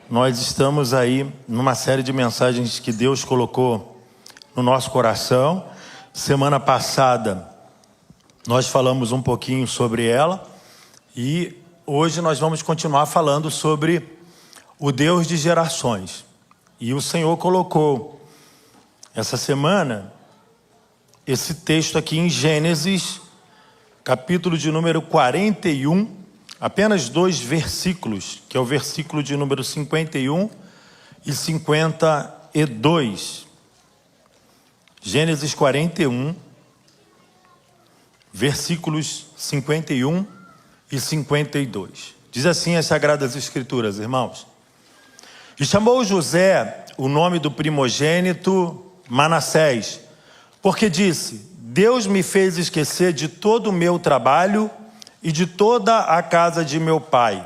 Nós estamos aí numa série de mensagens que Deus colocou no nosso coração. Semana passada nós falamos um pouquinho sobre ela e hoje nós vamos continuar falando sobre o Deus de gerações. E o Senhor colocou essa semana esse texto aqui em Gênesis, capítulo de número 41, apenas 2 versículos, que é o versículo de número 51 e 52. Gênesis 41, versículos 51 e 52. Diz assim as Sagradas Escrituras, irmãos. E chamou José o nome do primogênito Manassés, porque disse: Deus me fez esquecer de todo o meu trabalho e de toda a casa de meu pai.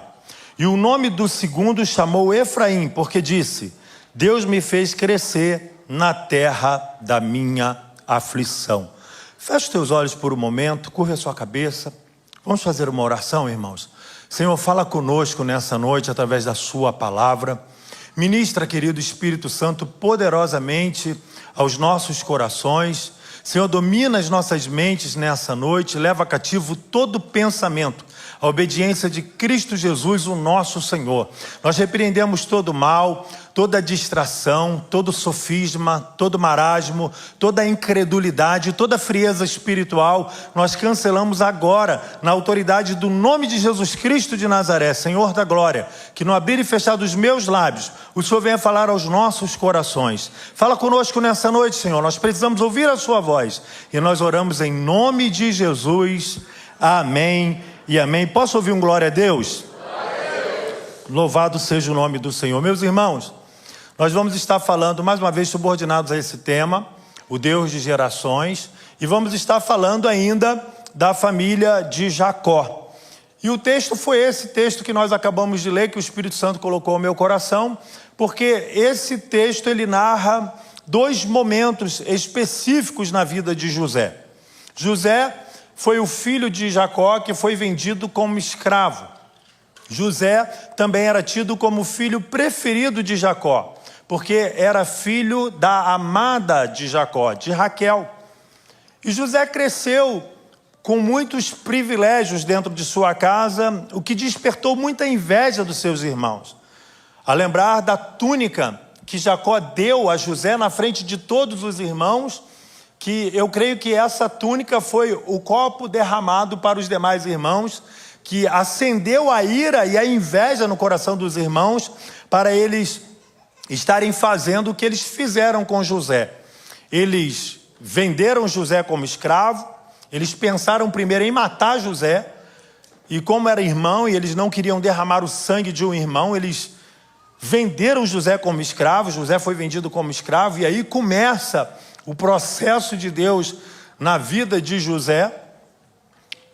E o nome do segundo chamou Efraim, porque disse: Deus me fez crescer na terra da minha aflição. Feche os teus olhos por um momento, curva a sua cabeça. Vamos fazer uma oração, irmãos. Senhor, fala conosco nessa noite através da sua palavra. Ministra, querido Espírito Santo, poderosamente aos nossos corações. Senhor, domina as nossas mentes nessa noite, leva cativo todo pensamento, a obediência de Cristo Jesus, o nosso Senhor. Nós repreendemos todo mal, toda distração, todo sofisma, todo marasmo, toda incredulidade, toda frieza espiritual. Nós cancelamos agora, na autoridade do nome de Jesus Cristo de Nazaré, Senhor da glória, que no abrir e fechar dos meus lábios, o Senhor venha falar aos nossos corações. Fala conosco nessa noite, Senhor. Nós precisamos ouvir a sua voz. E nós oramos em nome de Jesus. Amém e amém. Posso ouvir um glória a Deus? Glória a Deus. Louvado seja o nome do Senhor. Meus irmãos, nós vamos estar falando mais uma vez subordinados a esse tema, o Deus de gerações, e vamos estar falando ainda da família de Jacó. E o texto foi esse texto que nós acabamos de ler, que o Espírito Santo colocou ao meu coração, porque esse texto ele narra 2 momentos específicos na vida de José. José foi o filho de Jacó que foi vendido como escravo. José também era tido como filho preferido de Jacó, porque era filho da amada de Jacó, de Raquel. E José cresceu com muitos privilégios dentro de sua casa, o que despertou muita inveja dos seus irmãos. A lembrar da túnica que Jacó deu a José na frente de todos os irmãos, que eu creio que essa túnica foi o copo derramado para os demais irmãos, que acendeu a ira e a inveja no coração dos irmãos, para eles estarem fazendo o que eles fizeram com José. Eles venderam José como escravo, eles pensaram primeiro em matar José, e como era irmão e eles não queriam derramar o sangue de um irmão, eles venderam José como escravo. José foi vendido como escravo, e aí começa o processo de Deus na vida de José.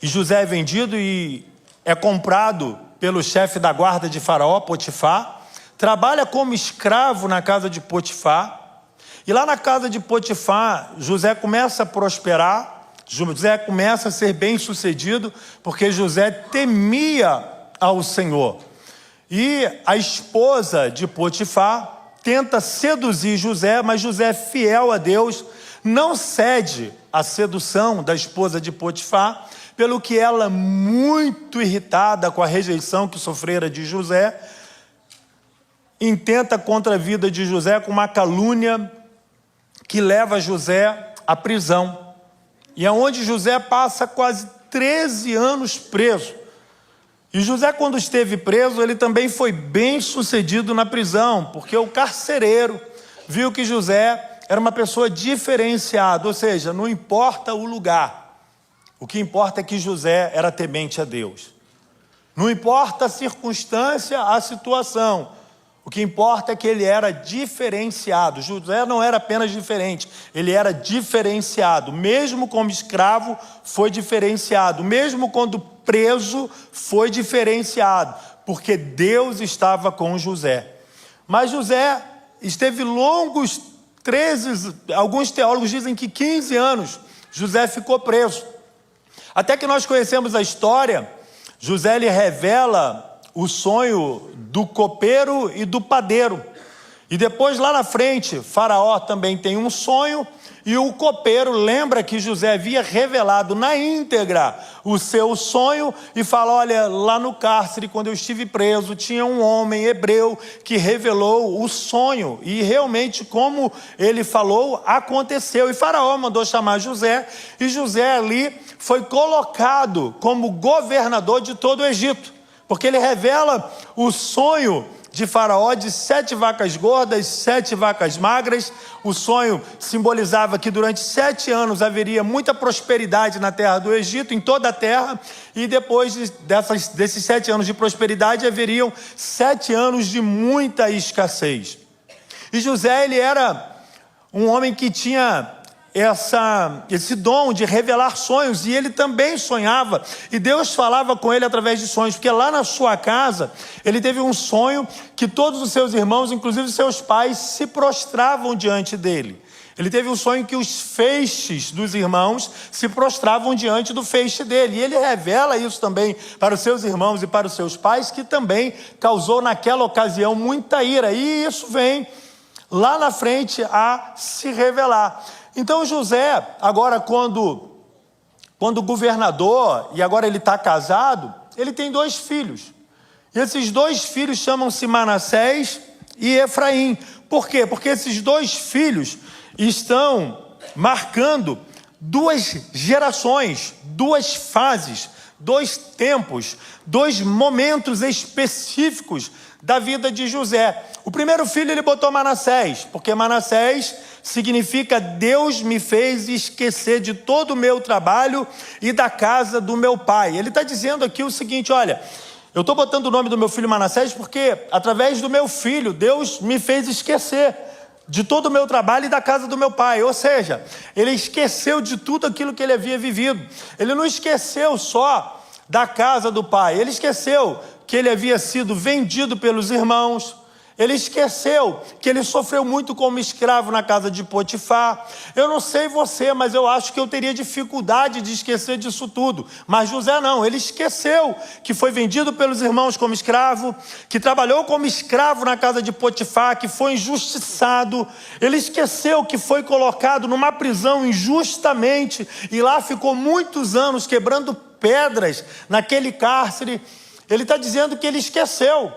E José é vendido e é comprado pelo chefe da guarda de Faraó, Potifar. Trabalha como escravo na casa de Potifar. E lá na casa de Potifar, José começa a prosperar. José começa a ser bem sucedido, porque José temia ao Senhor. E a esposa de Potifar tenta seduzir José, mas José, fiel a Deus, não cede à sedução da esposa de Potifar, pelo que ela, muito irritada com a rejeição que sofrera de José, intenta contra a vida de José com uma calúnia que leva José à prisão. E é onde José passa quase 13 anos preso. E José, quando esteve preso, ele também foi bem sucedido na prisão, porque o carcereiro viu que José era uma pessoa diferenciada, ou seja, não importa o lugar, o que importa é que José era temente a Deus. Não importa a circunstância, a situação, o que importa é que ele era diferenciado. José não era apenas diferente, ele era diferenciado. Mesmo como escravo, foi diferenciado. Mesmo quando preso, foi diferenciado, porque Deus estava com José. Mas José esteve longos 13, alguns teólogos dizem que 15 anos, José ficou preso. Até que nós conhecemos a história, José lhe revela o sonho do copeiro e do padeiro. E depois lá na frente, Faraó também tem um sonho, e o copeiro lembra que José havia revelado na íntegra o seu sonho e fala: olha, lá no cárcere, quando eu estive preso, tinha um homem hebreu que revelou o sonho, e realmente, como ele falou, aconteceu. E Faraó mandou chamar José, e José ali foi colocado como governador de todo o Egito, porque ele revela o sonho de Faraó de 7 vacas gordas, 7 vacas magras. O sonho simbolizava que durante 7 anos haveria muita prosperidade na terra do Egito, em toda a terra, e depois desses 7 anos de prosperidade haveriam 7 anos de muita escassez. E José, ele era um homem que tinha esse dom de revelar sonhos, e ele também sonhava, e Deus falava com ele através de sonhos, porque lá na sua casa, ele teve um sonho que todos os seus irmãos, inclusive seus pais, se prostravam diante dele. Ele teve um sonho que os feixes dos irmãos se prostravam diante do feixe dele, e ele revela isso também para os seus irmãos e para os seus pais, que também causou naquela ocasião muita ira, e isso vem lá na frente a se revelar. Então José, agora quando governador, e agora ele está casado, ele tem 2 filhos. E esses 2 filhos chamam-se Manassés e Efraim. Por quê? Porque esses 2 filhos estão marcando 2 gerações, 2 fases, 2 tempos, 2 momentos específicos da vida de José. O primeiro filho ele botou Manassés, porque Manassés significa Deus me fez esquecer de todo o meu trabalho e da casa do meu pai. Ele está dizendo aqui o seguinte: olha, eu estou botando o nome do meu filho Manassés porque através do meu filho Deus me fez esquecer de todo o meu trabalho e da casa do meu pai. Ou seja, ele esqueceu de tudo aquilo que ele havia vivido. Ele não esqueceu só da casa do pai, ele esqueceu que ele havia sido vendido pelos irmãos. Ele esqueceu que ele sofreu muito como escravo na casa de Potifar. Eu não sei você, mas eu acho que eu teria dificuldade de esquecer disso tudo. Mas José não, ele esqueceu que foi vendido pelos irmãos como escravo, que trabalhou como escravo na casa de Potifar, que foi injustiçado. Ele esqueceu que foi colocado numa prisão injustamente e lá ficou muitos anos quebrando pedras naquele cárcere. Ele está dizendo que ele esqueceu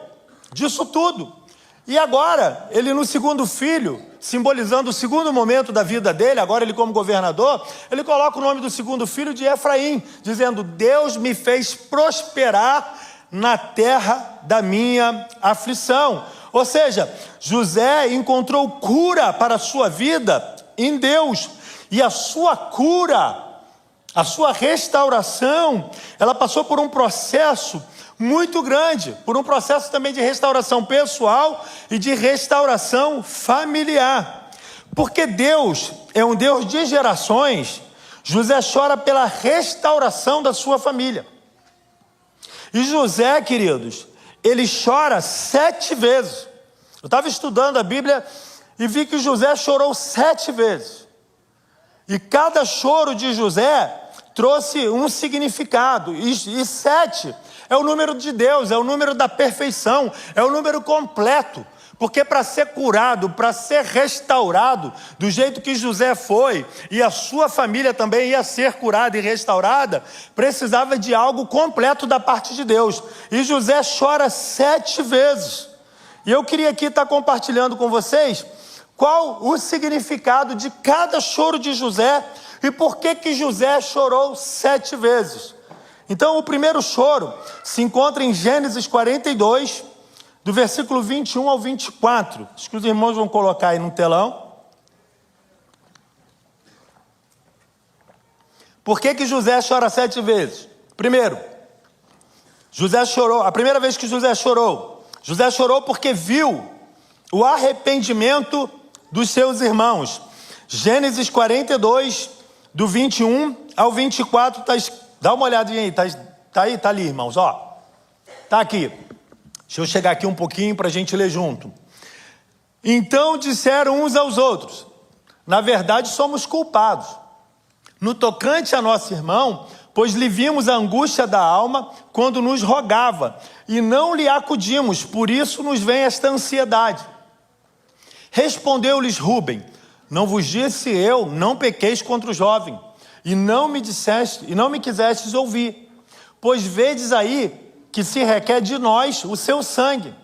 disso tudo. E agora, ele no segundo filho, simbolizando o segundo momento da vida dele, agora ele como governador, ele coloca o nome do segundo filho de Efraim, dizendo: Deus me fez prosperar na terra da minha aflição. Ou seja, José encontrou cura para a sua vida em Deus, e a sua cura, a sua restauração, ela passou por um processo muito grande, por um processo também de restauração pessoal e de restauração familiar. Porque Deus é um Deus de gerações. José chora pela restauração da sua família. E José, queridos, ele chora 7 vezes. Eu estava estudando a Bíblia e vi que José chorou 7 vezes. E cada choro de José trouxe um significado. E 7 é o número de Deus, é o número da perfeição, é o número completo. Porque para ser curado, para ser restaurado, do jeito que José foi, e a sua família também ia ser curada e restaurada, precisava de algo completo da parte de Deus. E José chora 7 vezes. E eu queria aqui estar compartilhando com vocês qual o significado de cada choro de José e por que José chorou 7 vezes. Então, o primeiro choro se encontra em Gênesis 42, do versículo 21 ao 24. Acho que os irmãos vão colocar aí no telão. Por que José chora 7 vezes? Primeiro, José chorou, a primeira vez que José chorou porque viu o arrependimento dos seus irmãos. Gênesis 42, do 21 ao 24, está escrito. Dá uma olhadinha aí, tá ali, irmãos, ó. Tá aqui. Deixa eu chegar aqui um pouquinho para a gente ler junto. Então disseram uns aos outros: na verdade somos culpados. No tocante a nosso irmão, pois lhe vimos a angústia da alma quando nos rogava, e não lhe acudimos, por isso nos vem esta ansiedade. Respondeu-lhes Rúben: não vos disse eu, não pequeis contra o jovem, e não me quisestes ouvir, pois vedes aí que se requer de nós o seu sangue.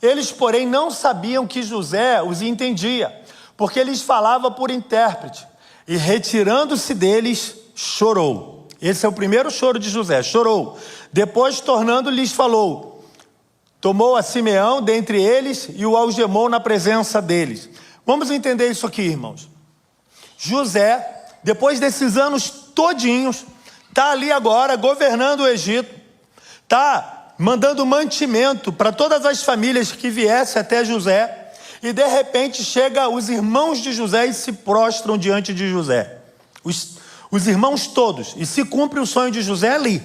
Eles, porém, não sabiam que José os entendia, porque lhes falava por intérprete, e retirando-se deles, chorou. Esse é o primeiro choro de José, chorou. Depois, tornando-lhes, falou. Tomou a Simeão dentre eles e o algemou na presença deles. Vamos entender isso aqui, irmãos. José, depois desses anos todinhos, está ali agora governando o Egito, está mandando mantimento para todas as famílias que viessem até José, e de repente chega os irmãos de José e se prostram diante de José. Os irmãos todos, e se cumpre o sonho de José ali.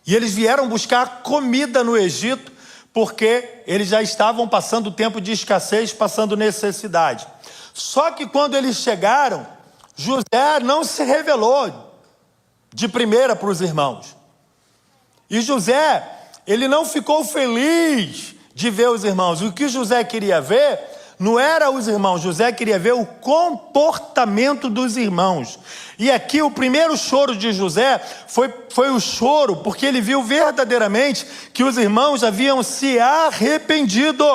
E eles vieram buscar comida no Egito, porque eles já estavam passando tempo de escassez, passando necessidade. Só que quando eles chegaram, José não se revelou de primeira para os irmãos. E José, ele não ficou feliz de ver os irmãos. O que José queria ver não era os irmãos, José queria ver o comportamento dos irmãos. E aqui o primeiro choro de José foi o choro, porque ele viu verdadeiramente que os irmãos haviam se arrependido.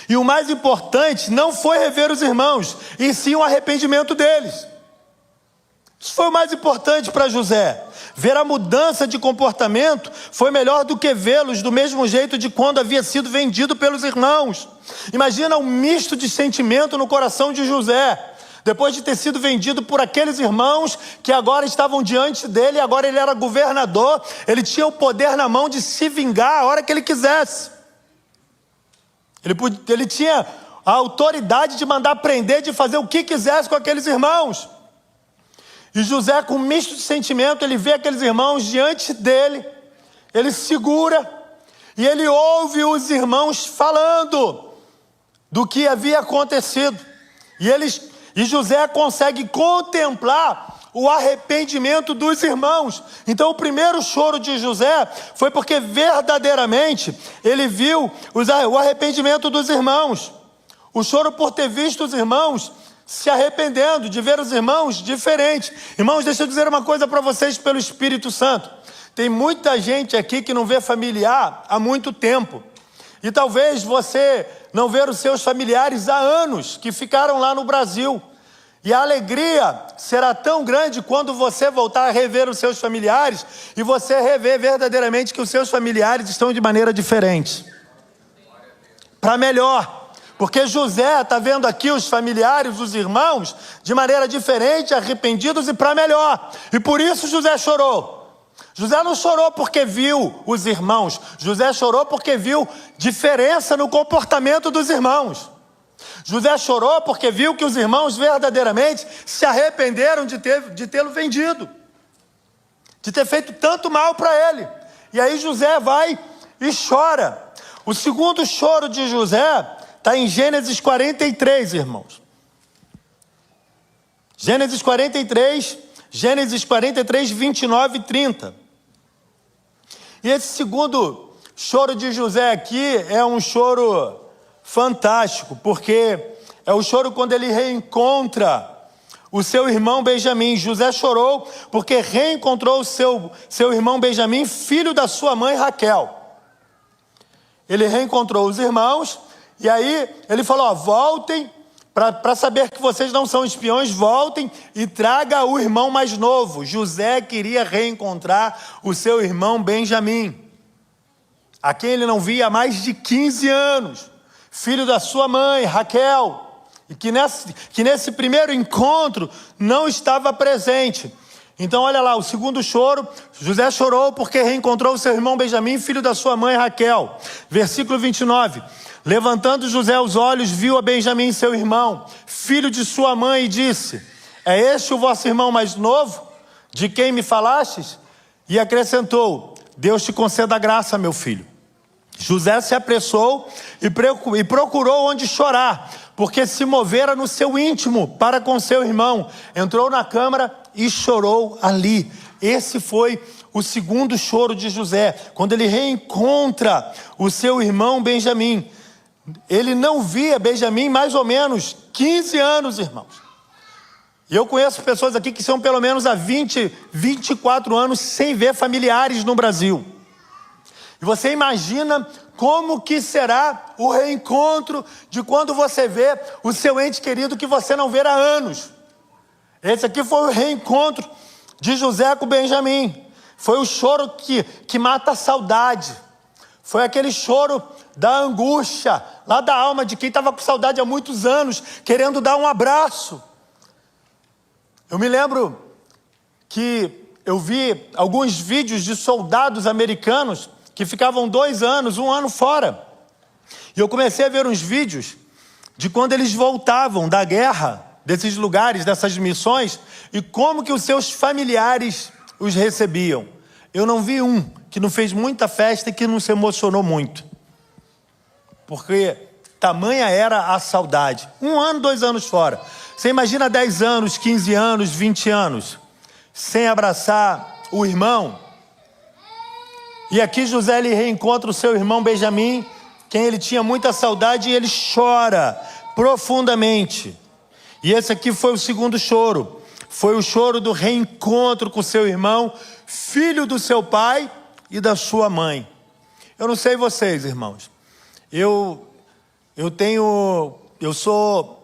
E o mais importante não foi rever os irmãos, e sim o arrependimento deles. Isso foi o mais importante para José. Ver a mudança de comportamento foi melhor do que vê-los do mesmo jeito de quando havia sido vendido pelos irmãos. Imagina um misto de sentimento no coração de José, depois de ter sido vendido por aqueles irmãos que agora estavam diante dele, agora ele era governador, ele tinha o poder na mão de se vingar a hora que ele quisesse. Ele tinha a autoridade de mandar prender, de fazer o que quisesse com aqueles irmãos. E José, com um misto de sentimento, ele vê aqueles irmãos diante dele, ele segura, e ele ouve os irmãos falando do que havia acontecido. E José consegue contemplar o arrependimento dos irmãos. Então o primeiro choro de José foi porque verdadeiramente ele viu o arrependimento dos irmãos. O choro por ter visto os irmãos se arrependendo, de ver os irmãos diferentes. Irmãos, deixa eu dizer uma coisa para vocês pelo Espírito Santo. Tem muita gente aqui que não vê familiar há muito tempo. E talvez você não vê os seus familiares há anos, que ficaram lá no Brasil. E a alegria será tão grande quando você voltar a rever os seus familiares e você rever verdadeiramente que os seus familiares estão de maneira diferente. Para melhor. Porque José está vendo aqui os familiares, os irmãos, de maneira diferente, arrependidos e para melhor. E por isso José chorou. José não chorou porque viu os irmãos. José chorou porque viu diferença no comportamento dos irmãos. José chorou porque viu que os irmãos verdadeiramente se arrependeram de tê-lo vendido. De ter feito tanto mal para ele. E aí José vai e chora. O segundo choro de José está em Gênesis 43, irmãos. Gênesis 43, 29 e 30. E esse segundo choro de José aqui é um choro fantástico, porque é o choro quando ele reencontra o seu irmão Benjamim. José chorou porque reencontrou o seu irmão Benjamim, filho da sua mãe Raquel. Ele reencontrou os irmãos. E aí ele falou, voltem, para saber que vocês não são espiões, voltem e traga o irmão mais novo. José queria reencontrar o seu irmão Benjamim, a quem ele não via há mais de 15 anos, filho da sua mãe, Raquel, e que nesse primeiro encontro não estava presente. Então olha lá, o segundo choro, José chorou porque reencontrou o seu irmão Benjamim, filho da sua mãe Raquel. Versículo 29. Levantando José os olhos, viu a Benjamim, seu irmão, filho de sua mãe, e disse, é este o vosso irmão mais novo, de quem me falastes? E acrescentou, Deus te conceda graça, meu filho. José se apressou e procurou onde chorar, porque se movera no seu íntimo para com seu irmão. Entrou na câmara e chorou ali. esse foi o segundo choro de José, quando ele reencontra o seu irmão Benjamim. Ele não via Benjamim mais ou menos 15 anos, irmãos. E eu conheço pessoas aqui que são pelo menos há 20, 24 anos sem ver familiares no Brasil. E você imagina como que será o reencontro de quando você vê o seu ente querido que você não vê há anos. Esse aqui foi o reencontro de José com Benjamim. Foi o choro que mata a saudade. Foi aquele choro da angústia, lá da alma de quem estava com saudade há muitos anos, querendo dar um abraço. Eu me lembro que eu vi alguns vídeos de soldados americanos que ficavam 2 anos, 1 ano fora. E eu comecei a ver uns vídeos de quando eles voltavam da guerra, desses lugares, dessas missões, e como que os seus familiares os recebiam. Eu não vi um que não fez muita festa e que não se emocionou muito. Porque tamanha era a saudade. 1 ano, 2 anos fora. Você imagina 10 anos, 15 anos, 20 anos, sem abraçar o irmão. E aqui José ele reencontra o seu irmão Benjamim, quem ele tinha muita saudade, e ele chora profundamente. E esse aqui foi o segundo choro. Foi o choro do reencontro com seu irmão, filho do seu pai e da sua mãe. Eu não sei vocês, irmãos. Eu sou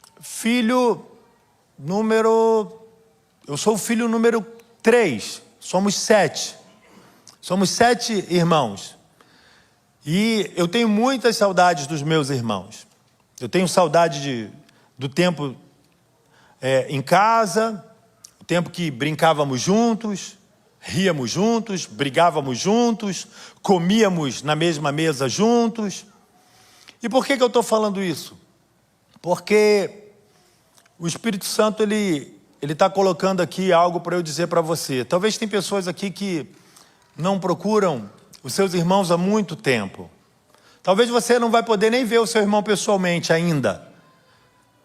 o filho número 3. Somos 7. Somos 7 irmãos. E eu tenho muitas saudades dos meus irmãos. Eu tenho saudade do tempo em casa, o tempo que brincávamos juntos, ríamos juntos, brigávamos juntos, comíamos na mesma mesa juntos. E por que eu estou falando isso? Porque o Espírito Santo, ele está colocando aqui algo para eu dizer para você. Talvez tem pessoas aqui que não procuram os seus irmãos há muito tempo. Talvez você não vai poder nem ver o seu irmão pessoalmente ainda,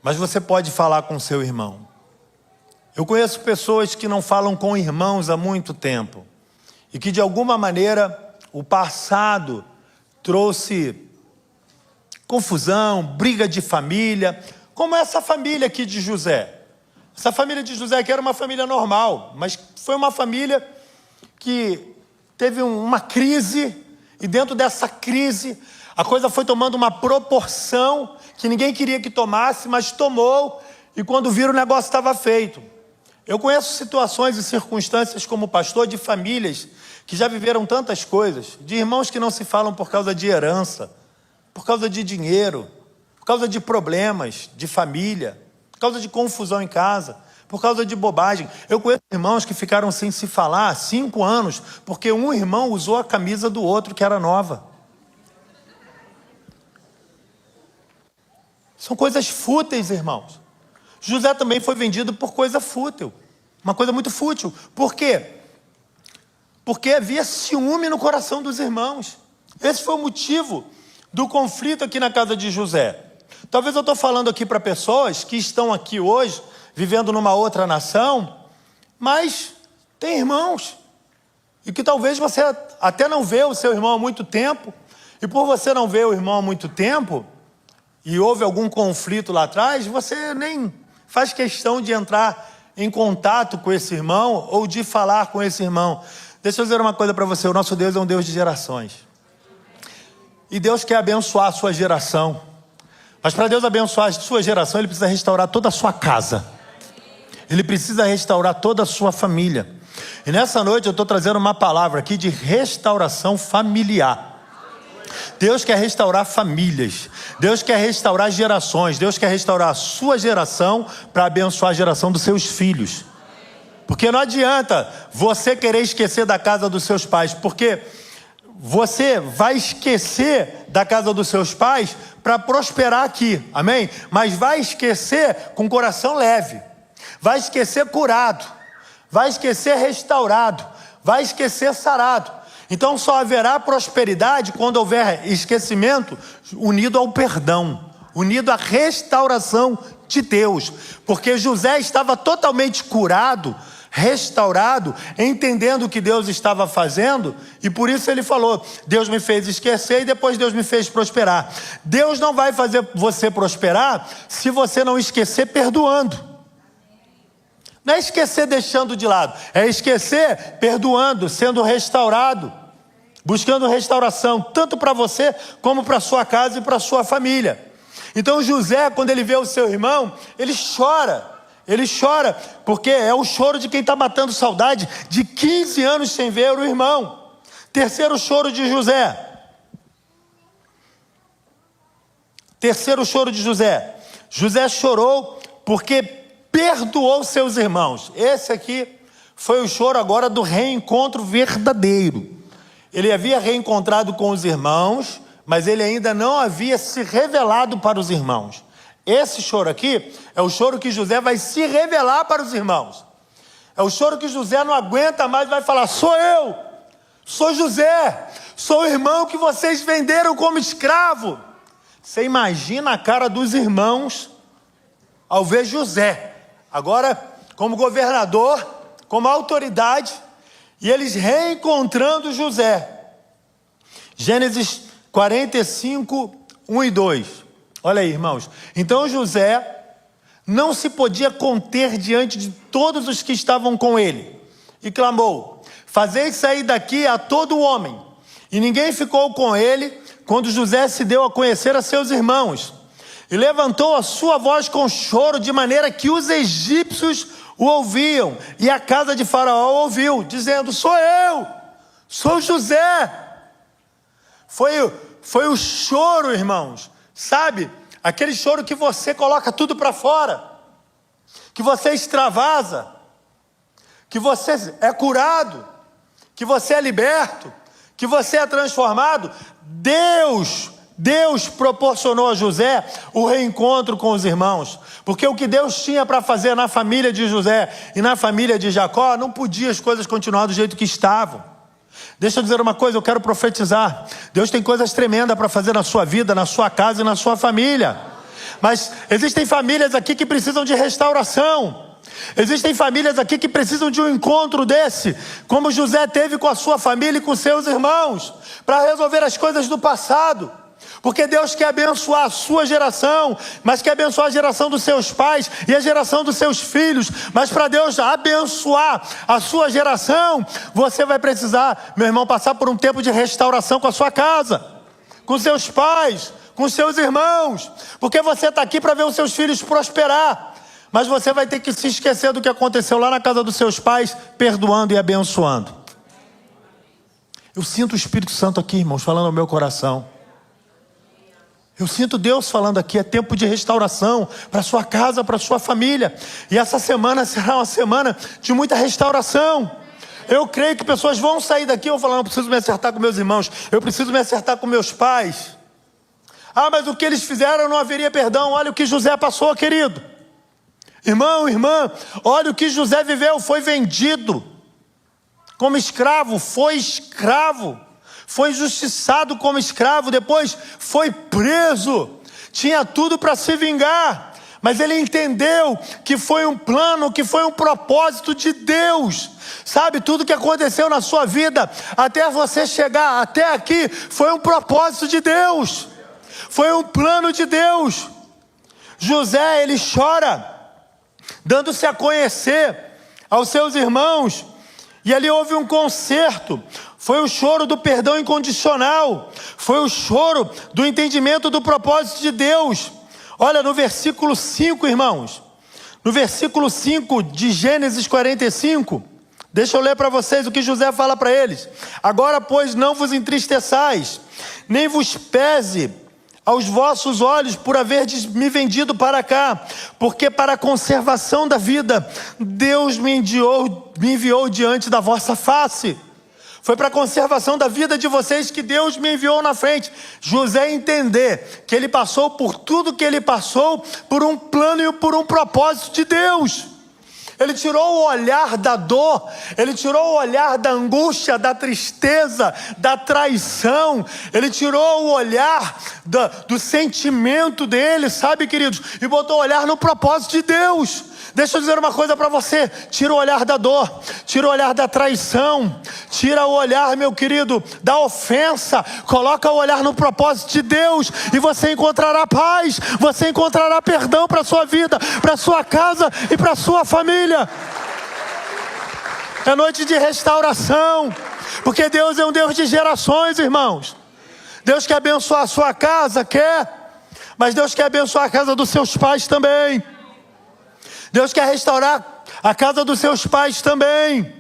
mas você pode falar com o seu irmão. Eu conheço pessoas que não falam com irmãos há muito tempo e que de alguma maneira o passado trouxe confusão, briga de família, como essa família aqui de José. Essa família de José que era uma família normal, mas foi uma família que teve uma crise, e dentro dessa crise a coisa foi tomando uma proporção que ninguém queria que tomasse, mas tomou, e quando viram o negócio estava feito. Eu conheço situações e circunstâncias como pastor de famílias que já viveram tantas coisas, de irmãos que não se falam por causa de herança, por causa de dinheiro, por causa de problemas de família, por causa de confusão em casa, por causa de bobagem. Eu conheço irmãos que ficaram sem se falar 5 anos, porque um irmão usou a camisa do outro que era nova. São coisas fúteis, irmãos. José também foi vendido por coisa fútil, uma coisa muito fútil. Por quê? Porque havia ciúme no coração dos irmãos. Esse foi o motivo do conflito aqui na casa de José. Talvez eu estou falando aqui para pessoas que estão aqui hoje, vivendo numa outra nação, mas tem irmãos, e que talvez você até não vê o seu irmão há muito tempo, e por você não ver o irmão há muito tempo, e houve algum conflito lá atrás, você nem faz questão de entrar em contato com esse irmão, ou de falar com esse irmão. Deixa eu dizer uma coisa para você, o nosso Deus é um Deus de gerações. E Deus quer abençoar a sua geração. Mas para Deus abençoar a sua geração, Ele precisa restaurar toda a sua casa. Ele precisa restaurar toda a sua família. E nessa noite eu estou trazendo uma palavra aqui de restauração familiar. Deus quer restaurar famílias. Deus quer restaurar gerações. Deus quer restaurar a sua geração para abençoar a geração dos seus filhos. Porque não adianta você querer esquecer da casa dos seus pais, porque você vai esquecer da casa dos seus pais para prosperar aqui, amém? Mas vai esquecer com o coração leve, vai esquecer curado, vai esquecer restaurado, vai esquecer sarado. Então só haverá prosperidade quando houver esquecimento unido ao perdão, unido à restauração de Deus. Porque José estava totalmente curado, restaurado, entendendo o que Deus estava fazendo, e por isso ele falou: Deus me fez esquecer e depois Deus me fez prosperar. Deus não vai fazer você prosperar se você não esquecer perdoando. Não é esquecer deixando de lado, é esquecer perdoando, sendo restaurado, buscando restauração, tanto para você como para sua casa e para sua família. Então José, quando ele vê o seu irmão, ele chora, porque é o choro de quem está matando saudade de 15 anos sem ver o irmão. Terceiro choro de José. José chorou porque perdoou seus irmãos. Esse aqui foi o choro agora do reencontro verdadeiro. Ele havia reencontrado com os irmãos, mas ele ainda não havia se revelado para os irmãos. Esse choro aqui é o choro que José vai se revelar para os irmãos. É o choro que José não aguenta mais, vai falar: sou eu, sou José, sou o irmão que vocês venderam como escravo. Você imagina a cara dos irmãos ao ver José, agora como governador, como autoridade, e eles reencontrando José. Gênesis 45, 1 e 2. Olha aí, irmãos. Então José não se podia conter diante de todos os que estavam com ele, e clamou: fazei sair daqui a todo homem. E ninguém ficou com ele quando José se deu a conhecer a seus irmãos. E levantou a sua voz com choro, de maneira que os egípcios o ouviam, e a casa de Faraó ouviu, dizendo: sou eu, sou José. Foi o choro, irmãos, sabe? Aquele choro que você coloca tudo para fora, que você extravasa, que você é curado, que você é liberto, que você é transformado. Deus proporcionou a José o reencontro com os irmãos, porque o que Deus tinha para fazer na família de José e na família de Jacó, não podia as coisas continuar do jeito que estavam. Deixa eu dizer uma coisa, eu quero profetizar: Deus tem coisas tremendas para fazer na sua vida, na sua casa e na sua família. Mas existem famílias aqui que precisam de restauração. Existem famílias aqui que precisam de um encontro desse, como José teve com a sua família e com seus irmãos, para resolver as coisas do passado. Porque Deus quer abençoar a sua geração, mas quer abençoar a geração dos seus pais e a geração dos seus filhos. Mas para Deus abençoar a sua geração, você vai precisar, meu irmão, passar por um tempo de restauração com a sua casa, com seus pais, com seus irmãos. Porque você está aqui para ver os seus filhos prosperar, mas você vai ter que se esquecer do que aconteceu lá na casa dos seus pais, perdoando e abençoando. Eu sinto o Espírito Santo aqui, irmãos, falando ao meu coração. Eu sinto Deus falando aqui: é tempo de restauração para sua casa, para sua família. E essa semana será uma semana de muita restauração. Eu creio que pessoas vão sair daqui e vão falar: não, preciso me acertar com meus irmãos, eu preciso me acertar com meus pais. Ah, mas o que eles fizeram não haveria perdão. Olha o que José passou, querido. Irmão, irmã, olha o que José viveu. Foi vendido como escravo, foi injustiçado como escravo, depois foi preso, tinha tudo para se vingar, mas ele entendeu que foi um plano, que foi um propósito de Deus. Sabe, tudo que aconteceu na sua vida, até você chegar até aqui, foi um propósito de Deus, foi um plano de Deus. José, ele chora, dando-se a conhecer aos seus irmãos, e ali houve um conserto. Foi o choro do perdão incondicional, foi o choro do entendimento do propósito de Deus. Olha no versículo 5, irmãos, no versículo 5 de Gênesis 45, deixa eu ler para vocês o que José fala para eles: agora, pois, não vos entristeçais, nem vos pese aos vossos olhos por haverdes me vendido para cá, porque para a conservação da vida Deus me enviou diante da vossa face. Foi para a conservação da vida de vocês que Deus me enviou na frente. José entender que ele passou por tudo que ele passou, por um plano e por um propósito de Deus. Ele tirou o olhar da dor, Ele tirou o olhar da angústia, da tristeza, da traição. Ele tirou o olhar do sentimento dele, sabe, queridos? E botou o olhar no propósito de Deus. Deixa eu dizer uma coisa para você: tira o olhar da dor, tira o olhar da traição, tira o olhar, meu querido, da ofensa, coloca o olhar no propósito de Deus, e você encontrará paz, você encontrará perdão para a sua vida, para a sua casa e para a sua família. É noite de restauração, porque Deus é um Deus de gerações, irmãos. Deus quer abençoar a sua casa, quer, mas Deus quer abençoar a casa dos seus pais também. Deus quer restaurar a casa dos seus pais também,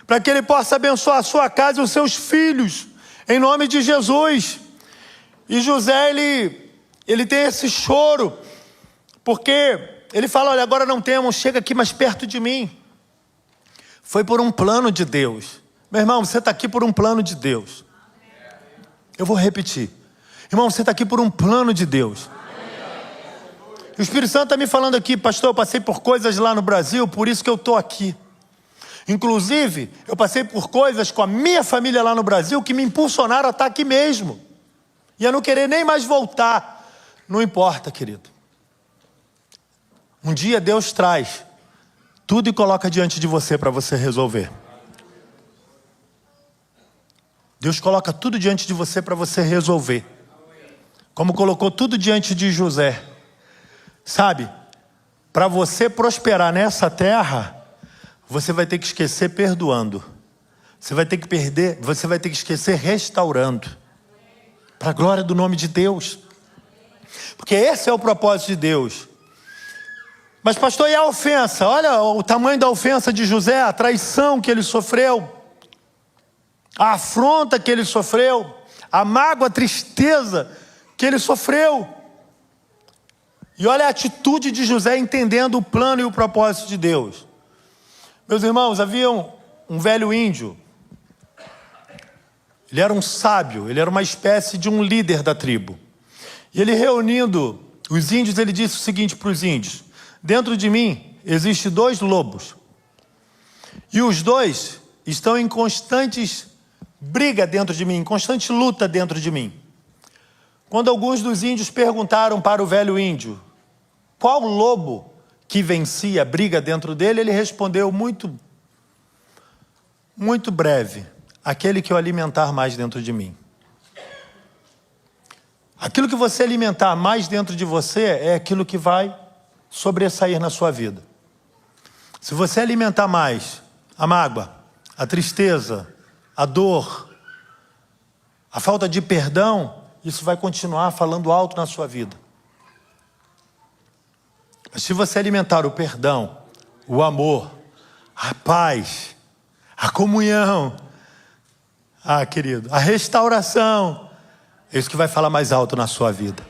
para que Ele possa abençoar a sua casa e os seus filhos, em nome de Jesus. E José, ele tem esse choro, porque ele fala: olha, agora não temos, chega aqui mais perto de mim. Foi por um plano de Deus. Meu irmão, você está aqui por um plano de Deus. Eu vou repetir. Irmão, você está aqui por um plano de Deus. O Espírito Santo está me falando aqui: pastor, eu passei por coisas lá no Brasil, por isso que eu estou aqui. Inclusive, eu passei por coisas com a minha família lá no Brasil que me impulsionaram a estar aqui mesmo. E a não querer nem mais voltar. Não importa, querido. Um dia Deus traz tudo e coloca diante de você para você resolver. Deus coloca tudo diante de você para você resolver. Como colocou tudo diante de José. Sabe, para você prosperar nessa terra, você vai ter que esquecer perdoando. Você vai ter que esquecer restaurando. Para a glória do nome de Deus. Porque esse é o propósito de Deus. Mas pastor, e a ofensa? Olha o tamanho da ofensa de José, a traição que ele sofreu, a afronta que ele sofreu, a mágoa, a tristeza que ele sofreu. E olha a atitude de José entendendo o plano e o propósito de Deus. Meus irmãos, havia um velho índio. Ele era um sábio, ele era uma espécie de um líder da tribo. E ele reunindo os índios, ele disse o seguinte para os índios: dentro de mim existem 2 lobos. E os 2 estão em constantes briga dentro de mim, em constante luta dentro de mim. Quando alguns dos índios perguntaram para o velho índio qual lobo que vencia a briga dentro dele, ele respondeu muito breve: aquele que eu alimentar mais dentro de mim. Aquilo que você alimentar mais dentro de você é aquilo que vai sobressair na sua vida. Se você alimentar mais a mágoa, a tristeza, a dor, a falta de perdão, isso vai continuar falando alto na sua vida. Mas se você alimentar o perdão, o amor, a paz, a comunhão, querido, a restauração, é isso que vai falar mais alto na sua vida.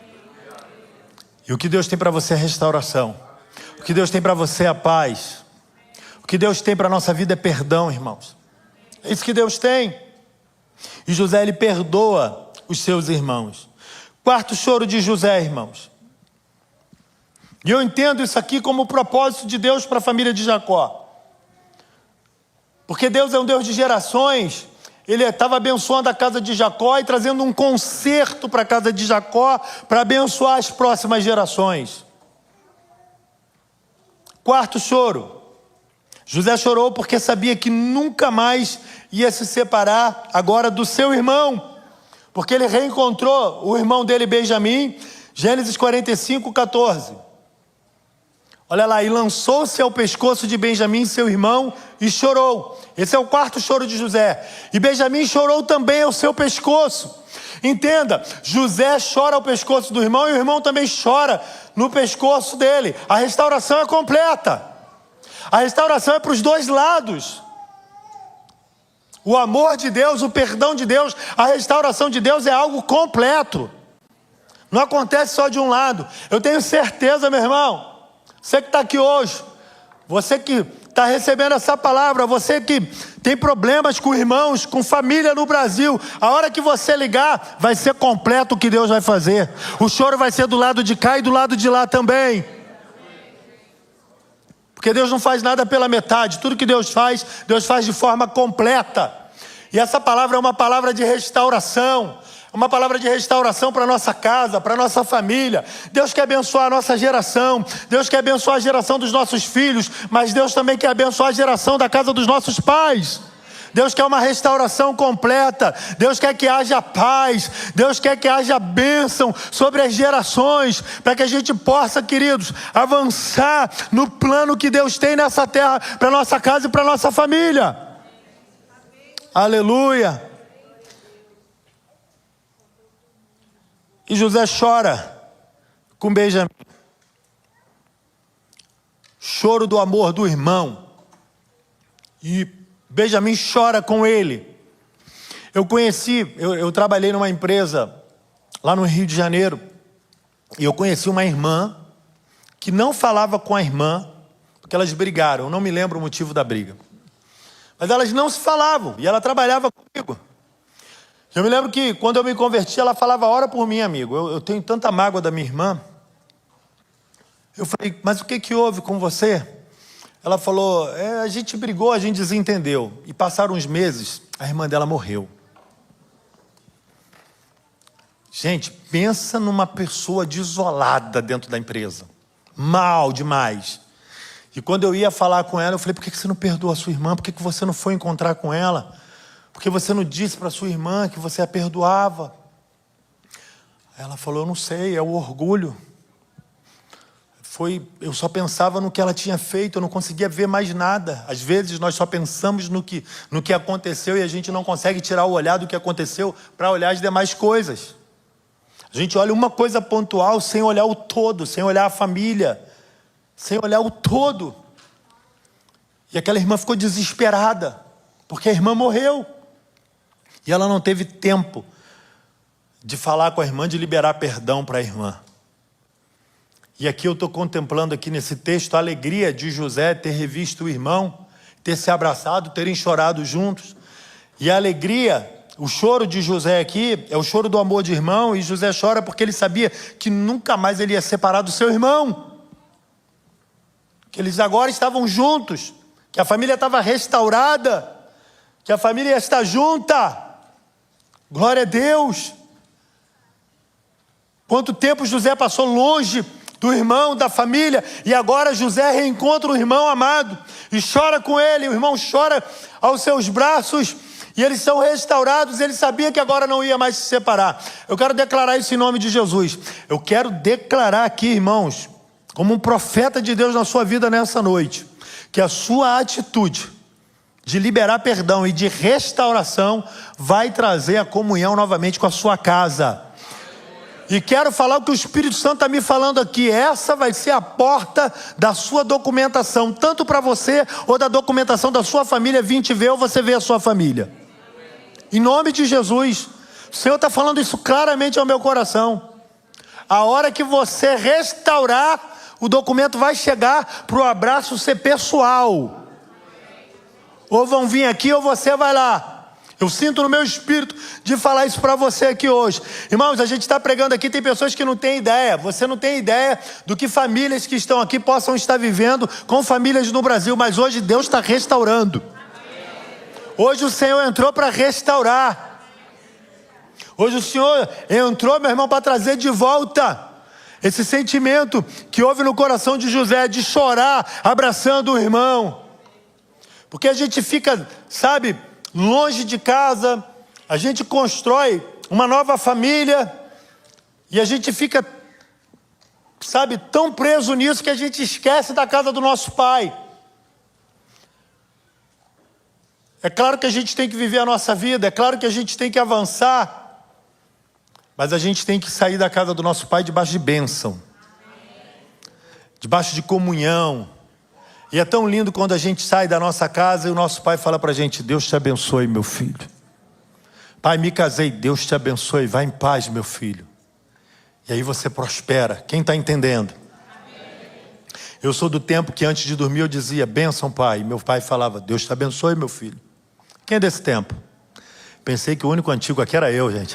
E o que Deus tem para você é restauração. O que Deus tem para você é a paz. O que Deus tem para a nossa vida é perdão, irmãos. É isso que Deus tem. E José, ele perdoa os seus irmãos. 4º choro de José, irmãos. E eu entendo isso aqui como o propósito de Deus para a família de Jacó. Porque Deus é um Deus de gerações. Ele estava abençoando a casa de Jacó e trazendo um conserto para a casa de Jacó para abençoar as próximas gerações. 4º choro. José chorou porque sabia que nunca mais ia se separar agora do seu irmão. Porque ele reencontrou o irmão dele, Benjamim, Gênesis 45:14. Olha lá: e lançou-se ao pescoço de Benjamim, seu irmão, e chorou. Esse é o 4º choro de José. E Benjamim chorou também ao seu pescoço. Entenda, José chora ao pescoço do irmão e o irmão também chora no pescoço dele. A restauração é completa. A restauração é para os 2 lados. O amor de Deus, o perdão de Deus, a restauração de Deus é algo completo. Não acontece só de um lado. Eu tenho certeza, meu irmão, você que está aqui hoje, você que está recebendo essa palavra, você que tem problemas com irmãos, com família no Brasil, a hora que você ligar, vai ser completo o que Deus vai fazer. O choro vai ser do lado de cá e do lado de lá também. Porque Deus não faz nada pela metade. Tudo que Deus faz de forma completa. E essa palavra é uma palavra de restauração. Uma palavra de restauração para a nossa casa, para a nossa família. Deus quer abençoar a nossa geração. Deus quer abençoar a geração dos nossos filhos. Mas Deus também quer abençoar a geração da casa dos nossos pais. Deus quer uma restauração completa. Deus quer que haja paz. Deus quer que haja bênção sobre as gerações. Para que a gente possa, queridos, avançar no plano que Deus tem nessa terra. Para a nossa casa e para a nossa família. Amém. Aleluia. E José chora com Benjamim. Choro do amor do irmão. E Benjamim chora com ele. Eu trabalhei numa empresa lá no Rio de Janeiro. E eu conheci uma irmã que não falava com a irmã, porque elas brigaram. Eu não me lembro o motivo da briga. Mas elas não se falavam. E ela trabalhava comigo. Eu me lembro que quando eu me converti, ela falava, ora por mim, amigo. Eu tenho tanta mágoa da minha irmã. Eu falei, mas o que houve com você? Ela falou, a gente brigou, a gente desentendeu. E passaram uns meses, a irmã dela morreu. Gente, pensa numa pessoa desolada dentro da empresa. Mal demais. E quando eu ia falar com ela, eu falei, por que você não perdoa a sua irmã? Por que você não foi encontrar com ela? Porque você não disse para sua irmã que você a perdoava? Ela falou, eu não sei, é o orgulho. Eu só pensava no que ela tinha feito, eu não conseguia ver mais nada. Às vezes nós só pensamos no que aconteceu e a gente não consegue tirar o olhar do que aconteceu para olhar as demais coisas. A gente olha uma coisa pontual sem olhar o todo, sem olhar a família, sem olhar o todo. E aquela irmã ficou desesperada, porque a irmã morreu. E ela não teve tempo de falar com a irmã, de liberar perdão para a irmã. E aqui eu estou contemplando aqui nesse texto a alegria de José ter revisto o irmão, ter se abraçado, terem chorado juntos. E a alegria, o choro de José aqui, é o choro do amor de irmão. E José chora porque ele sabia que nunca mais ele ia separar do seu irmão. Que eles agora estavam juntos, que a família estava restaurada, que a família ia estar junta. Glória a Deus. Quanto tempo José passou longe do irmão, da família, e agora José reencontra o irmão amado, e chora com ele, o irmão chora aos seus braços, e eles são restaurados. Ele sabia que agora não ia mais se separar. Eu quero declarar isso em nome de Jesus. Eu quero declarar aqui, irmãos, como um profeta de Deus na sua vida nessa noite, que a sua atitude de liberar perdão e de restauração vai trazer a comunhão novamente com a sua casa. E quero falar o que o Espírito Santo está me falando aqui. Essa vai ser a porta da sua documentação, tanto para você ou da documentação da sua família vir te ver ou você ver a sua família. Em nome de Jesus. O Senhor está falando isso claramente ao meu coração. A hora que você restaurar, o documento vai chegar para o abraço ser pessoal. Ou vão vir aqui ou você vai lá. Eu sinto no meu espírito de falar isso para você aqui hoje. Irmãos, a gente está pregando aqui, tem pessoas que não têm ideia. Você não tem ideia do que famílias que estão aqui possam estar vivendo com famílias no Brasil. Mas hoje Deus está restaurando. Hoje o Senhor entrou para restaurar. Hoje o Senhor entrou, meu irmão, para trazer de volta esse sentimento que houve no coração de José, de chorar abraçando o irmão. Porque a gente fica, sabe, longe de casa, a gente constrói uma nova família e a gente fica, sabe, tão preso nisso que a gente esquece da casa do nosso pai. É claro que a gente tem que viver a nossa vida, é claro que a gente tem que avançar, mas a gente tem que sair da casa do nosso pai debaixo de bênção, debaixo de comunhão. E é tão lindo quando a gente sai da nossa casa e o nosso pai fala para a gente: Deus te abençoe, meu filho. Pai, me casei, Deus te abençoe, vai em paz, meu filho. E aí você prospera. Quem está entendendo? Eu sou do tempo que antes de dormir eu dizia: bênção, pai. E meu pai falava: Deus te abençoe, meu filho. Quem é desse tempo? Pensei que o único antigo aqui era eu, gente.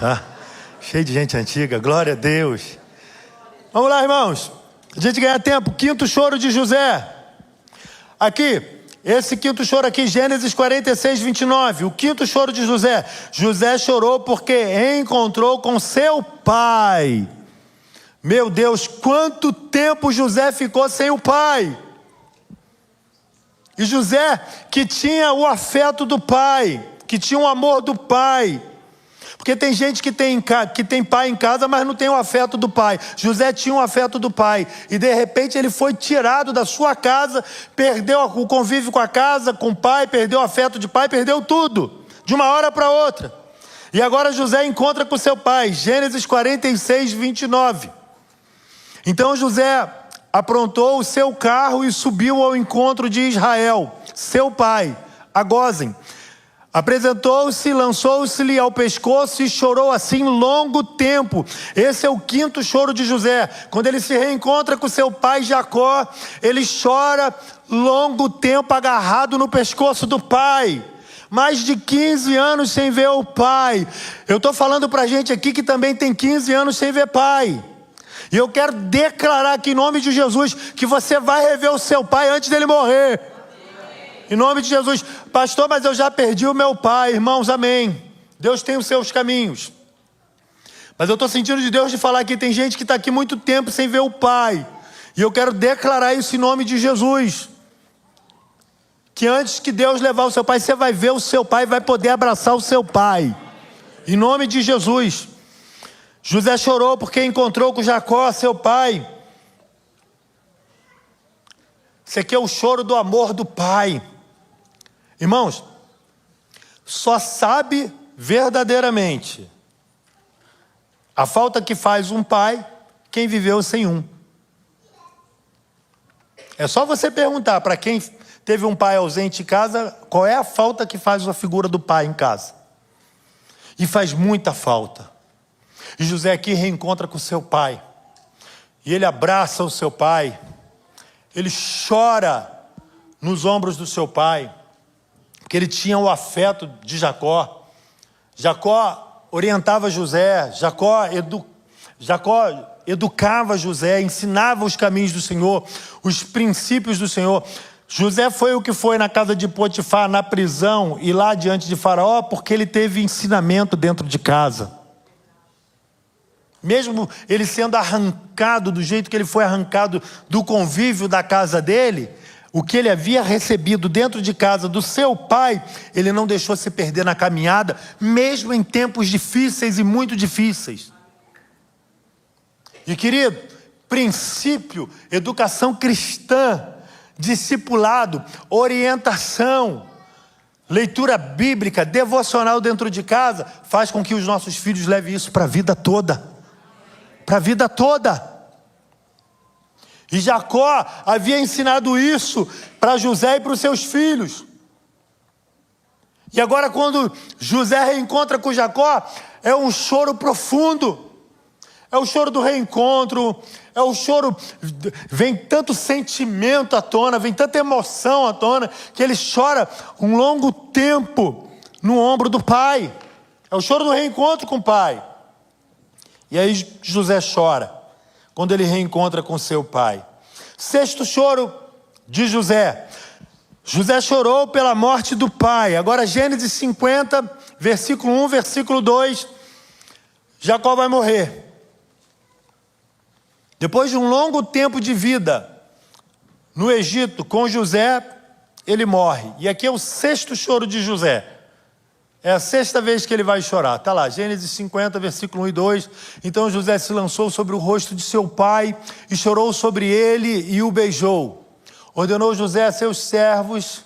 Cheio de gente antiga, glória a Deus. Vamos lá, irmãos. A gente ganha tempo. Quinto choro de José. Aqui, esse quinto choro aqui, Gênesis 46, 29. O quinto choro de José. José chorou porque encontrou com seu pai. Meu Deus, quanto tempo José ficou sem o pai. E José, que tinha o afeto do pai, que tinha o amor do pai. Porque tem gente que tem pai em casa, mas não tem o afeto do pai. José tinha o afeto do pai. E de repente ele foi tirado da sua casa, perdeu o convívio com a casa, com o pai, perdeu o afeto de pai, perdeu tudo. De uma hora para outra. E agora José encontra com seu pai. Gênesis 46, 29. Então José aprontou o seu carro e subiu ao encontro de Israel, seu pai, a Gósen. Apresentou-se, lançou-se-lhe ao pescoço e chorou assim longo tempo. Esse é o quinto choro de José. Quando ele se reencontra com seu pai Jacó, ele chora longo tempo agarrado no pescoço do pai. Mais de 15 anos sem ver o pai. Eu estou falando para gente aqui que também tem 15 anos sem ver pai. E eu quero declarar aqui em nome de Jesus que você vai rever o seu pai antes dele morrer. Em nome de Jesus. Pastor, mas eu já perdi o meu pai. Irmãos, amém. Deus tem os seus caminhos. Mas eu estou sentindo de Deus de falar que tem gente que está aqui muito tempo sem ver o pai. E eu quero declarar isso em nome de Jesus. Que antes que Deus levar o seu pai, você vai ver o seu pai e vai poder abraçar o seu pai. Em nome de Jesus. José chorou porque encontrou com Jacó, seu pai. Esse aqui é o choro do amor do pai. Irmãos, só sabe verdadeiramente a falta que faz um pai quem viveu sem um. É só você perguntar para quem teve um pai ausente em casa, qual é a falta que faz a figura do pai em casa. E faz muita falta. E José aqui reencontra com seu pai. E ele abraça o seu pai. Ele chora nos ombros do seu pai. Porque ele tinha o afeto de Jacó. Jacó orientava José. Jacó educava José, ensinava os caminhos do Senhor, os princípios do Senhor. José foi o que foi na casa de Potifar, na prisão e lá diante de Faraó, porque ele teve ensinamento dentro de casa. Mesmo ele sendo arrancado do jeito que ele foi arrancado do convívio da casa dele, o que ele havia recebido dentro de casa do seu pai, ele não deixou se perder na caminhada, mesmo em tempos difíceis e muito difíceis. E querido, princípio, educação cristã, discipulado, orientação, leitura bíblica, devocional dentro de casa, faz com que os nossos filhos levem isso para a vida toda. Para a vida toda. E Jacó havia ensinado isso para José e para os seus filhos. E agora quando José reencontra com Jacó, é um choro profundo. É o choro do reencontro, é o choro, vem tanto sentimento à tona, vem tanta emoção à tona, que ele chora um longo tempo no ombro do pai. É o choro do reencontro com o pai. E aí José chora, quando ele reencontra com seu pai. Sexto choro de José. José chorou pela morte do pai. Agora Gênesis 50, versículo 1, versículo 2. Jacó vai morrer. Depois de um longo tempo de vida no Egito com José, ele morre. E aqui é o sexto choro de José. É a sexta vez que ele vai chorar. Está lá, Gênesis 50, versículo 1 e 2. Então José se lançou sobre o rosto de seu pai e chorou sobre ele e o beijou. Ordenou José a seus servos,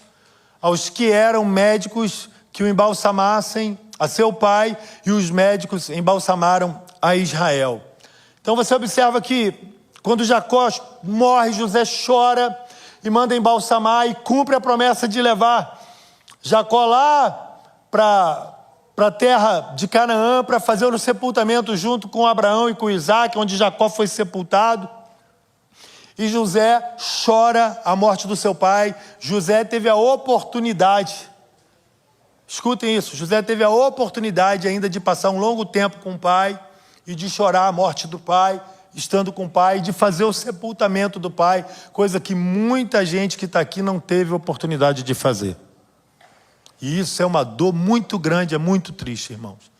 aos que eram médicos, que o embalsamassem a seu pai, e os médicos embalsamaram a Israel. Então você observa que quando Jacó morre, José chora e manda embalsamar e cumpre a promessa de levar Jacó lá para a terra de Canaã, para fazer o sepultamento junto com Abraão e com Isaac, onde Jacó foi sepultado. E José chora a morte do seu pai. José teve a oportunidade, escutem isso, José teve a oportunidade ainda de passar um longo tempo com o pai e de chorar a morte do pai. estando com o pai, de fazer o sepultamento do pai, coisa que muita gente que está aqui não teve oportunidade de fazer. E isso é uma dor muito grande, é muito triste, irmãos.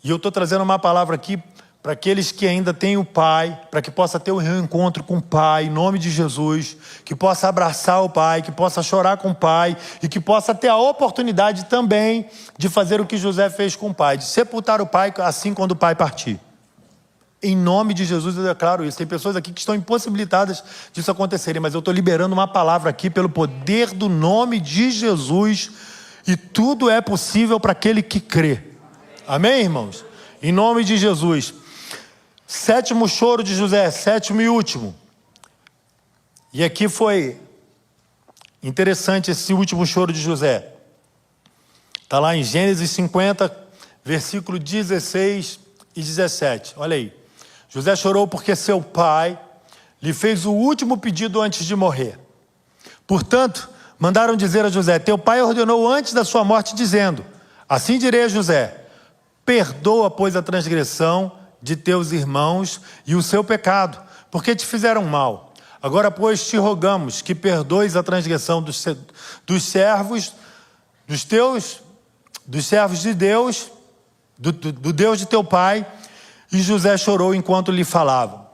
E eu estou trazendo uma palavra aqui para aqueles que ainda têm o pai, para que possa ter um reencontro com o pai, em nome de Jesus, que possa abraçar o pai, que possa chorar com o pai, e que possa ter a oportunidade também de fazer o que José fez com o pai, de sepultar o pai assim quando o pai partir. Em nome de Jesus eu declaro isso. Tem pessoas aqui que estão impossibilitadas disso acontecerem, mas eu estou liberando uma palavra aqui pelo poder do nome de Jesus, e tudo é possível para aquele que crê. Amém, irmãos? Em nome de Jesus. Sétimo choro de José, sétimo e último. E aqui foi interessante esse último choro de José. Está lá em Gênesis 50, versículo 16 e 17. Olha aí. José chorou porque seu pai lhe fez o último pedido antes de morrer. Portanto, mandaram dizer a José: teu pai ordenou antes da sua morte, dizendo: assim direi a José: perdoa, pois, a transgressão de teus irmãos e o seu pecado, porque te fizeram mal. Agora, pois, te rogamos que perdoes a transgressão dos servos de Deus, do Deus de teu pai. E José chorou enquanto lhe falavam.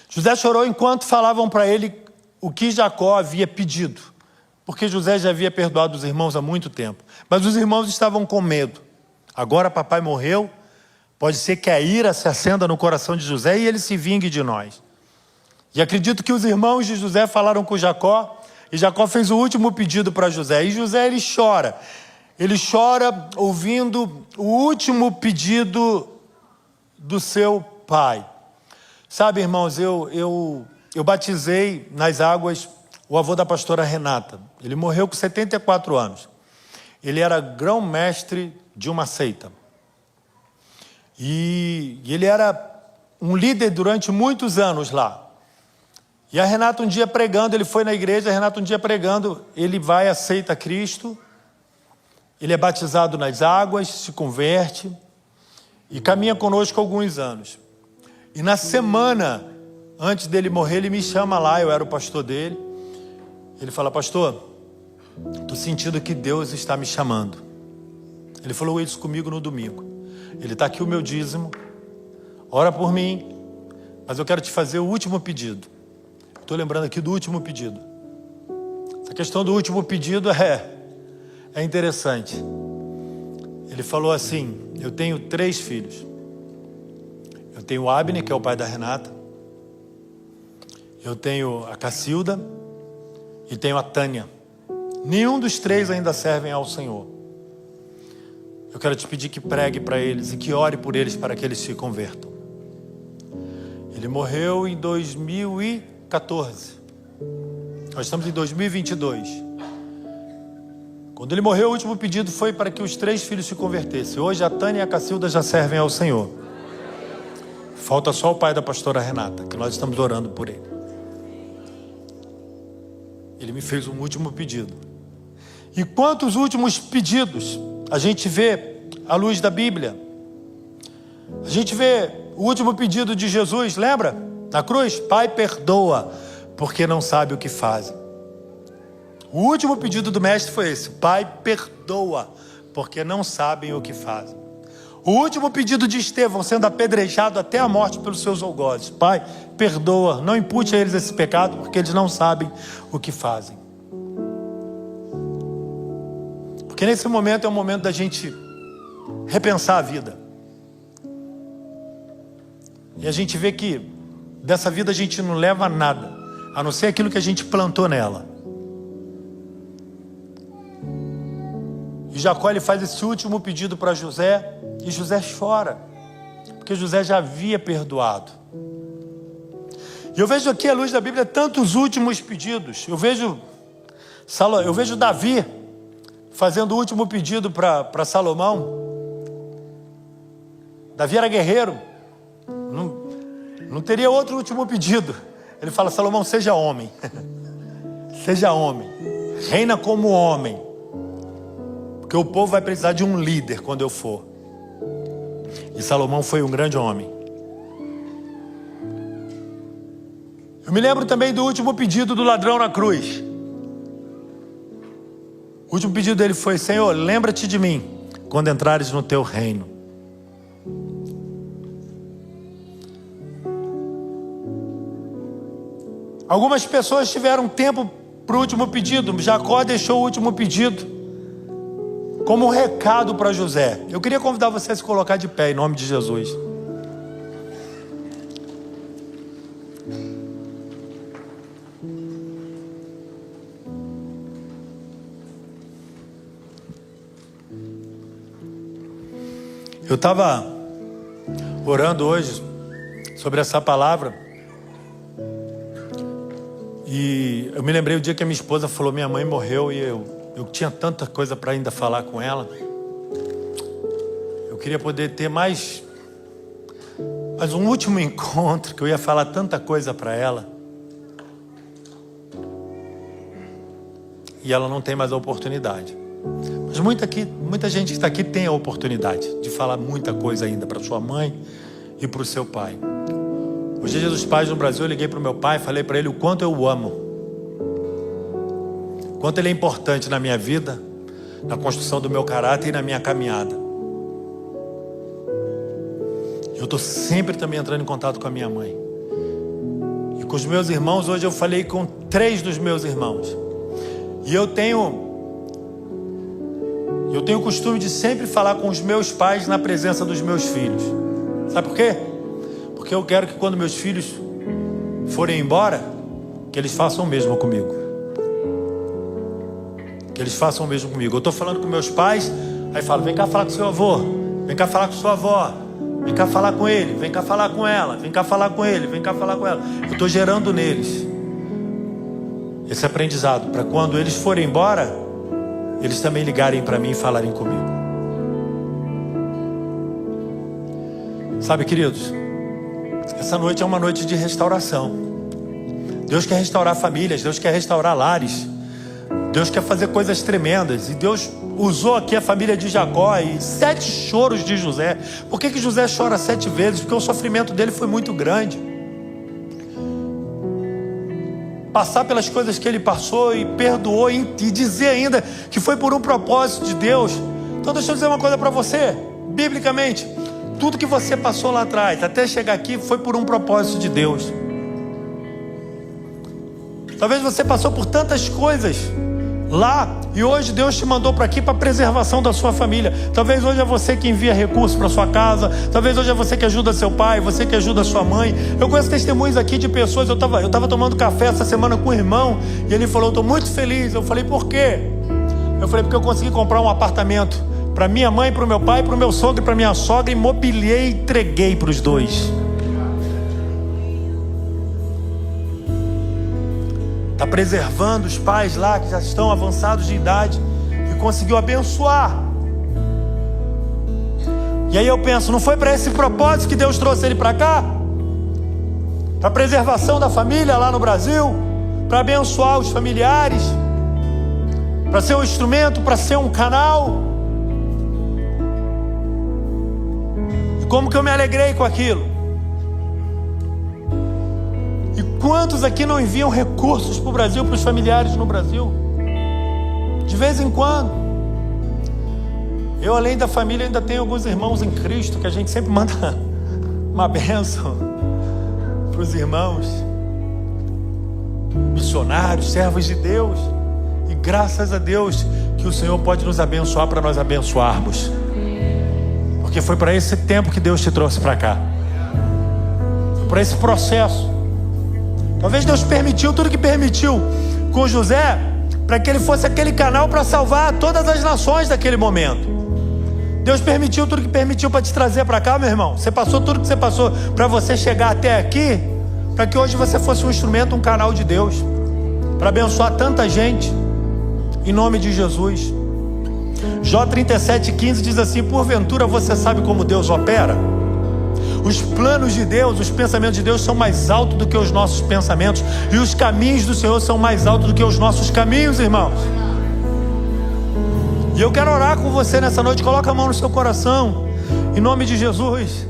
José chorou enquanto falavam para ele o que Jacó havia pedido, porque José já havia perdoado os irmãos há muito tempo, mas os irmãos estavam com medo. Agora papai morreu, pode ser que a ira se acenda no coração de José e ele se vingue de nós. E acredito que os irmãos de José falaram com Jacó, e Jacó fez o último pedido para José. E José, ele chora ouvindo o último pedido do seu pai. Sabe, irmãos, eu batizei nas águas o avô da pastora Renata. Ele morreu com 74 anos. Ele era grão-mestre de uma seita. E ele era um líder durante muitos anos lá. E a Renata um dia pregando, ele foi na igreja, a Renata um dia pregando, ele vai, aceita Cristo, ele é batizado nas águas, se converte e caminha conosco alguns anos. E na semana antes dele morrer, ele me chama lá, eu era o pastor dele. Ele fala: pastor, estou sentindo que Deus está me chamando. Ele falou isso comigo no domingo. Ele está aqui o meu dízimo, ora por mim, mas eu quero te fazer o último pedido. Estou lembrando aqui do último pedido. Essa questão do último pedido é interessante. Ele falou assim: eu tenho 3 filhos. Eu tenho o Abner, que é o pai da Renata. Eu tenho a Cacilda e tenho a Tânia. Nenhum dos 3 ainda servem ao Senhor. Eu quero te pedir que pregue para eles e que ore por eles para que eles se convertam. Ele morreu em 2014. Nós estamos em 2022. Quando ele morreu, o último pedido foi para que os 3 filhos se convertessem. Hoje a Tânia e a Cacilda já servem ao Senhor. Falta só o pai da pastora Renata, que nós estamos orando por ele. Ele me fez um último pedido. E quantos últimos pedidos a gente vê à luz da Bíblia? A gente vê o último pedido de Jesus, lembra? Na cruz: Pai, perdoa, porque não sabe o que fazem. O último pedido do mestre foi esse: Pai, perdoa, porque não sabem o que fazem. O último pedido de Estevão, sendo apedrejado até a morte pelos seus algozes: Pai, perdoa, não impute a eles esse pecado, porque eles não sabem o que fazem. Porque nesse momento é o momento da gente repensar a vida. E a gente vê que dessa vida a gente não leva nada, a não ser aquilo que a gente plantou nela. E Jacó, ele faz esse último pedido para José, e José chora, porque José já havia perdoado. E eu vejo aqui à luz da Bíblia tantos últimos pedidos. Eu vejo Davi fazendo o último pedido para Salomão. Davi era guerreiro, não teria outro último pedido. Ele fala: Salomão, seja homem. Seja homem, reina como homem, porque o povo vai precisar de um líder quando eu for. E Salomão foi um grande homem. Eu me lembro também do último pedido do ladrão na cruz. O último pedido dele foi: Senhor, lembra-te de mim quando entrares no teu reino. Algumas pessoas tiveram tempo para o último pedido. Jacó deixou o último pedido como um recado para José. Eu queria convidar você a se colocar de pé em nome de Jesus. Eu estava orando hoje sobre essa palavra e eu me lembrei o dia que a minha esposa falou: minha mãe morreu, e eu tinha tanta coisa para ainda falar com ela. Eu queria poder ter mais um último encontro, que eu ia falar tanta coisa para ela, e ela não tem mais a oportunidade. Mas muita gente que está aqui tem a oportunidade de falar muita coisa ainda para sua mãe e para o seu pai. Hoje é Dia dos Pais no Brasil. Eu liguei para o meu pai e falei para ele o quanto eu o amo, o quanto ele é importante na minha vida, na construção do meu caráter e na minha caminhada. Eu estou sempre também entrando em contato com a minha mãe e com os meus irmãos. Hoje eu falei com 3 dos meus irmãos, e eu tenho o costume de sempre falar com os meus pais na presença dos meus filhos. Sabe por quê? Porque eu quero que quando meus filhos forem embora, que eles façam o mesmo comigo. Que eles façam o mesmo comigo. Eu estou falando com meus pais, aí falo: vem cá falar com seu avô, vem cá falar com sua avó, vem cá falar com ele, vem cá falar com ela, vem cá falar com ele, vem cá falar com ela. Eu estou gerando neles esse aprendizado, para quando eles forem embora, eles também ligarem para mim e falarem comigo. Sabe, queridos, essa noite é uma noite de restauração. Deus quer restaurar famílias, Deus quer restaurar lares, Deus quer fazer coisas tremendas. E Deus usou aqui a família de Jacó e 7 choros de José. Por que José chora 7 vezes? Porque o sofrimento dele foi muito grande. Passar pelas coisas que ele passou e perdoou, e dizer ainda que foi por um propósito de Deus. Então deixa eu dizer uma coisa para você, biblicamente: tudo que você passou lá atrás até chegar aqui foi por um propósito de Deus. Talvez você passou por tantas coisas lá e hoje Deus te mandou para aqui para preservação da sua família. Talvez hoje é você que envia recursos para sua casa, talvez hoje é você que ajuda seu pai, você que ajuda sua mãe. Eu conheço testemunhos aqui de pessoas. Eu tava tomando café essa semana com um irmão e ele falou: estou muito feliz. Eu falei: por quê? Eu falei: porque eu consegui comprar um apartamento para minha mãe, para o meu pai, para o meu sogro e para minha sogra, e mobiliei e entreguei para os 2. Está preservando os pais lá que já estão avançados de idade e conseguiu abençoar. E aí eu penso: não foi para esse propósito que Deus trouxe ele para cá? Para preservação da família lá no Brasil, para abençoar os familiares, para ser um instrumento, para ser um canal. E como que eu me alegrei com aquilo? E quantos aqui não enviam recursos para o Brasil, para os familiares no Brasil? De vez em quando. Eu, além da família, ainda tenho alguns irmãos em Cristo, que a gente sempre manda uma bênção para os irmãos. Missionários, servos de Deus. E graças a Deus que o Senhor pode nos abençoar para nós abençoarmos. Porque foi para esse tempo que Deus te trouxe para cá. Foi para esse processo. Talvez Deus permitiu tudo que permitiu com José, para que ele fosse aquele canal para salvar todas as nações daquele momento. Deus permitiu tudo que permitiu para te trazer para cá, meu irmão. Você passou tudo que você passou para você chegar até aqui, para que hoje você fosse um instrumento, um canal de Deus, para abençoar tanta gente, em nome de Jesus. Jó 37,15 diz assim: porventura você sabe como Deus opera? Os planos de Deus, os pensamentos de Deus são mais altos do que os nossos pensamentos, e os caminhos do Senhor são mais altos do que os nossos caminhos, irmãos. E eu quero orar com você nessa noite. Coloca a mão no seu coração. Em nome de Jesus.